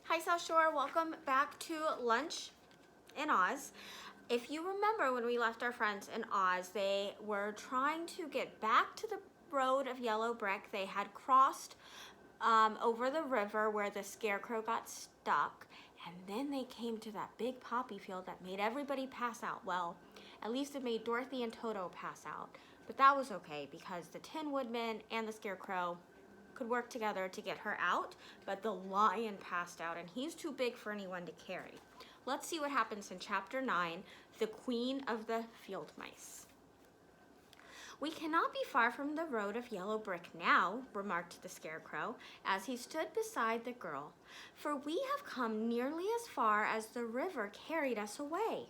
Hi South Shore, welcome back to Lunch in Oz. If you remember when we left our friends in Oz, they were trying to get back to the road of yellow brick. They had crossed over the river where the scarecrow got stuck, and then they came to that big poppy field that made everybody pass out. Well, at least it made Dorothy and Toto pass out, but that was okay because the Tin Woodman and the scarecrow could work together to get her out, but the lion passed out and he's too big for anyone to carry. Let's see what happens in chapter 9, The Queen of the Field Mice. "We cannot be far from the road of yellow brick now," remarked the scarecrow as he stood beside the girl, "for we have come nearly as far as the river carried us away."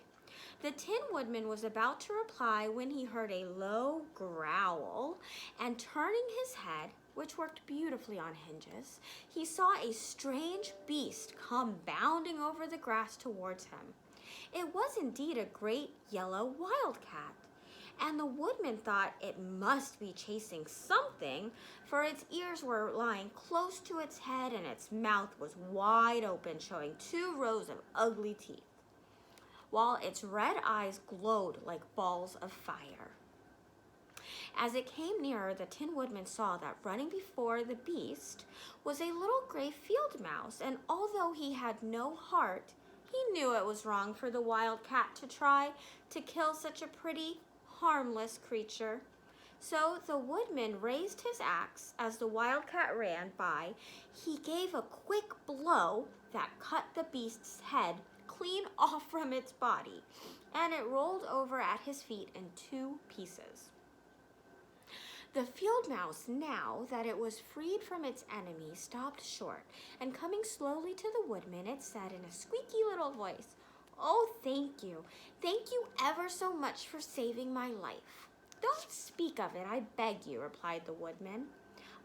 The Tin Woodman was about to reply when he heard a low growl, and turning his head, which worked beautifully on hinges, he saw a strange beast come bounding over the grass towards him. It was indeed a great yellow wildcat, and the woodman thought it must be chasing something, for its ears were lying close to its head and its mouth was wide open, showing 2 rows of ugly teeth, while its red eyes glowed like balls of fire. As it came nearer, the Tin Woodman saw that running before the beast was a little gray field mouse, and although he had no heart, he knew it was wrong for the wild cat to try to kill such a pretty, harmless creature. So the woodman raised his axe. As the wildcat ran by, he gave a quick blow that cut the beast's head clean off from its body, and it rolled over at his feet in 2 pieces. The field mouse, now that it was freed from its enemy, stopped short, and coming slowly to the woodman, it said in a squeaky little voice, "Oh, thank you. Thank you ever so much for saving my life." "Don't speak of it, I beg you," replied the woodman.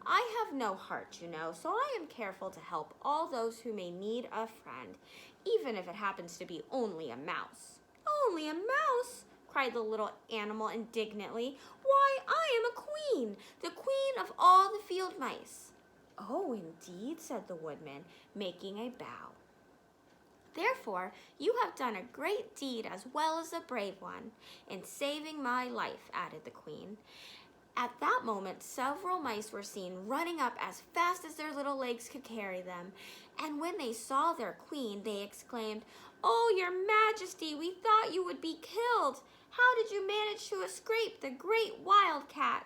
"I have no heart, you know, so I am careful to help all those who may need a friend, even if it happens to be only a mouse." "Only a mouse?" cried the little animal indignantly. "Why, I am a queen, the queen of all the field mice." "Oh, indeed," said the woodman, making a bow. "Therefore, you have done a great deed as well as a brave one in saving my life," added the queen. At that moment, several mice were seen running up as fast as their little legs could carry them, and when they saw their queen, they exclaimed, "Oh, your majesty, we thought you would be killed. How did you manage to escape the great wildcat?"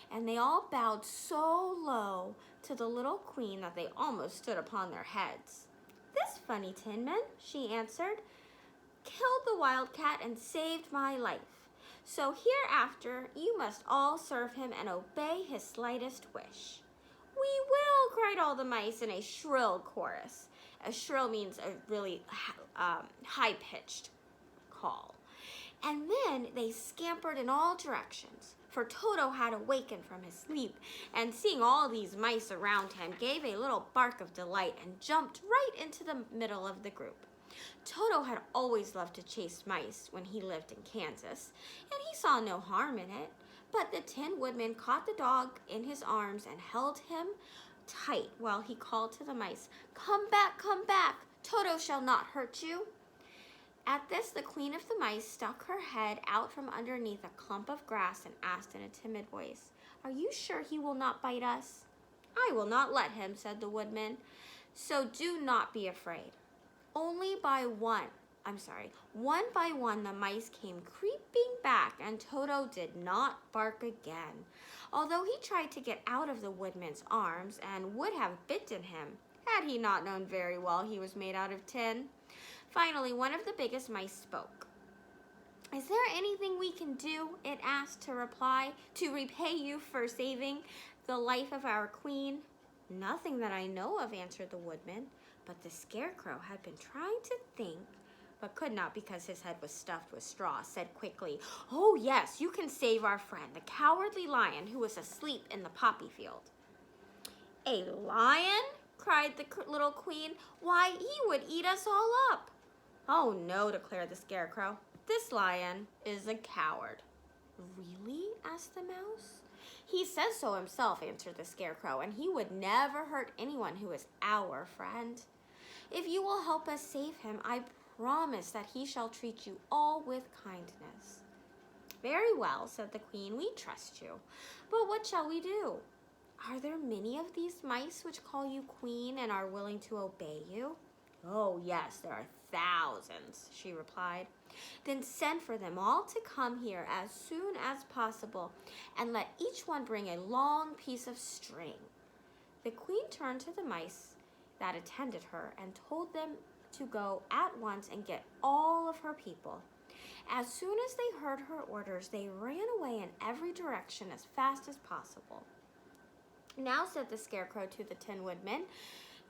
And they all bowed so low to the little queen that they almost stood upon their heads. "This funny Tin Man," she answered, "killed the wildcat and saved my life. So hereafter you must all serve him and obey his slightest wish." "We will," cried all the mice in a shrill chorus. A shrill means a really high-pitched call. And then they scampered in all directions, for Toto had awakened from his sleep, and seeing all these mice around him, gave a little bark of delight and jumped right into the middle of the group. Toto had always loved to chase mice when he lived in Kansas, and he saw no harm in it. But the Tin Woodman caught the dog in his arms and held him tight while he called to the mice, come back, Toto shall not hurt you." At this, the queen of the mice stuck her head out from underneath a clump of grass and asked in a timid voice, "Are you sure he will not bite us?" "I will not let him," said the woodman, "so do not be afraid." One by one the mice came creeping back, and Toto did not bark again, although he tried to get out of the woodman's arms and would have bitten him, had he not known very well he was made out of tin. Finally, one of the biggest mice spoke. "Is there anything we can do?" it asked to repay you for saving the life of our queen. "Nothing that I know of," answered the woodman. But the scarecrow had been trying to think, but could not because his head was stuffed with straw, said quickly, "Oh yes, you can save our friend, the cowardly lion who was asleep in the poppy field." "A lion?" cried the little queen. "Why, he would eat us all up." "Oh no," declared the scarecrow. "This lion is a coward." "Really?" asked the mouse. "He says so himself," answered the scarecrow, "and he would never hurt anyone who is our friend." If you will help us save him, I promise that he shall treat you all with kindness." "Very well," said the queen, "we trust you. But what shall we do? Are there many of these mice which call you queen and are willing to obey you?" "Oh, yes, there are thousands," she replied. "Then send for them all to come here as soon as possible, and let each one bring a long piece of string." The queen turned to the mice that attended her and told them to go at once and get all of her people. As soon as they heard her orders, they ran away in every direction as fast as possible. "Now," said the Scarecrow to the Tin Woodman,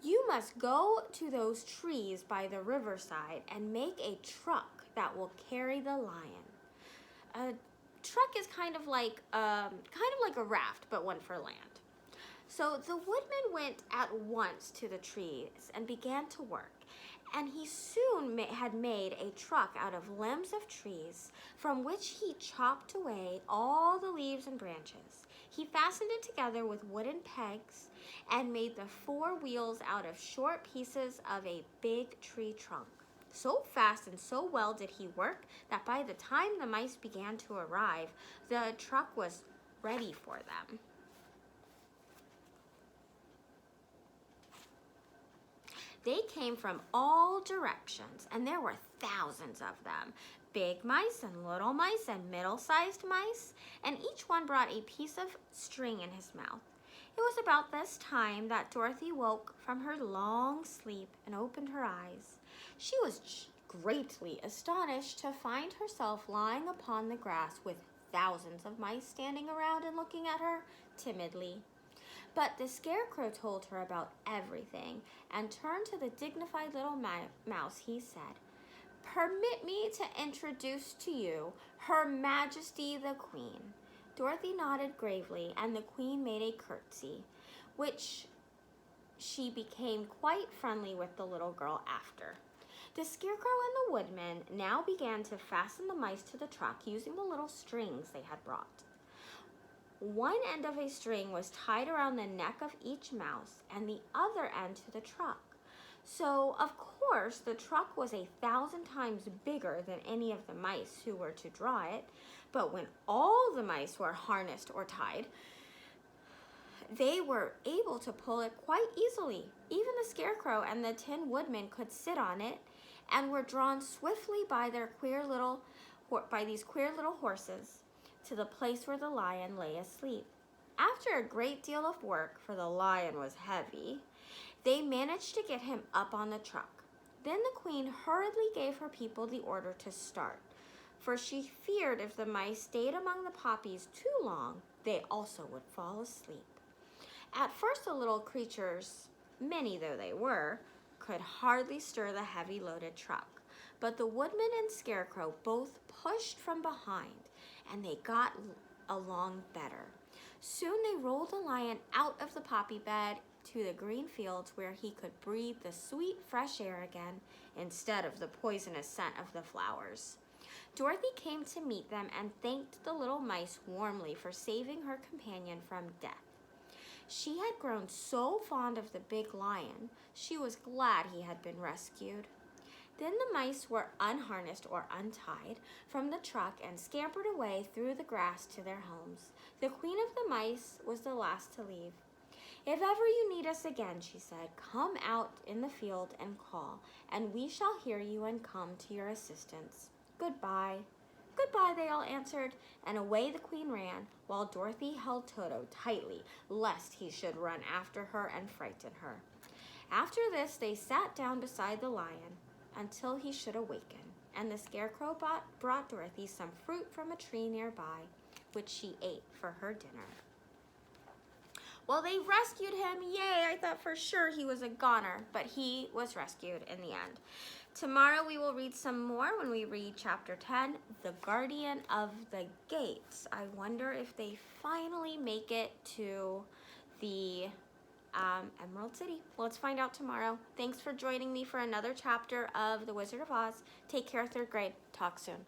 "you must go to those trees by the riverside and make a truck that will carry the lion." A truck is kind of like a raft, but one for land. So the woodman went at once to the trees and began to work. And he soon had made a truck out of limbs of trees, from which he chopped away all the leaves and branches. He fastened it together with wooden pegs and made the 4 wheels out of short pieces of a big tree trunk. So fast and so well did he work that by the time the mice began to arrive, the truck was ready for them. They came from all directions, and there were thousands of them. Big mice and little mice and middle-sized mice, and each one brought a piece of string in his mouth. It was about this time that Dorothy woke from her long sleep and opened her eyes. She was greatly astonished to find herself lying upon the grass with thousands of mice standing around and looking at her timidly. But the Scarecrow told her about everything, and turned to the dignified little mouse. He said, "Permit me to introduce to you Her Majesty the Queen." Dorothy nodded gravely, and the Queen made a curtsy, which she became quite friendly with the little girl after. The Scarecrow and the Woodman now began to fasten the mice to the truck using the little strings they had brought. One end of a string was tied around the neck of each mouse and the other end to the truck. So, of course, the truck was 1,000 times bigger than any of the mice who were to draw it. But when all the mice were harnessed or tied, they were able to pull it quite easily. Even the Scarecrow and the Tin Woodman could sit on it and were drawn swiftly by these queer little horses to the place where the lion lay asleep. After a great deal of work, for the lion was heavy, they managed to get him up on the truck. Then the Queen hurriedly gave her people the order to start, for she feared if the mice stayed among the poppies too long, they also would fall asleep. At first the little creatures, many though they were, could hardly stir the heavy loaded truck, but the Woodman and Scarecrow both pushed from behind, and they got along better. Soon they rolled the lion out of the poppy bed to the green fields, where he could breathe the sweet, fresh air again instead of the poisonous scent of the flowers. Dorothy came to meet them and thanked the little mice warmly for saving her companion from death. She had grown so fond of the big lion, she was glad he had been rescued. Then the mice were unharnessed or untied from the truck and scampered away through the grass to their homes. The Queen of the Mice was the last to leave. "If ever you need us again," she said, "come out in the field and call, and we shall hear you and come to your assistance. Goodbye." "Goodbye," they all answered, and away the Queen ran, while Dorothy held Toto tightly, lest he should run after her and frighten her. After this, they sat down beside the lion until he should awaken, and the Scarecrow brought Dorothy some fruit from a tree nearby, which she ate for her dinner. Well, they rescued him. Yay! I thought for sure he was a goner, but he was rescued in the end. Tomorrow we will read some more when we read chapter 10, The Guardian of the Gates. I wonder if they finally make it to the Emerald City. Let's find out tomorrow. Thanks for joining me for another chapter of The Wizard of Oz. Take care, 3rd grade. Talk soon.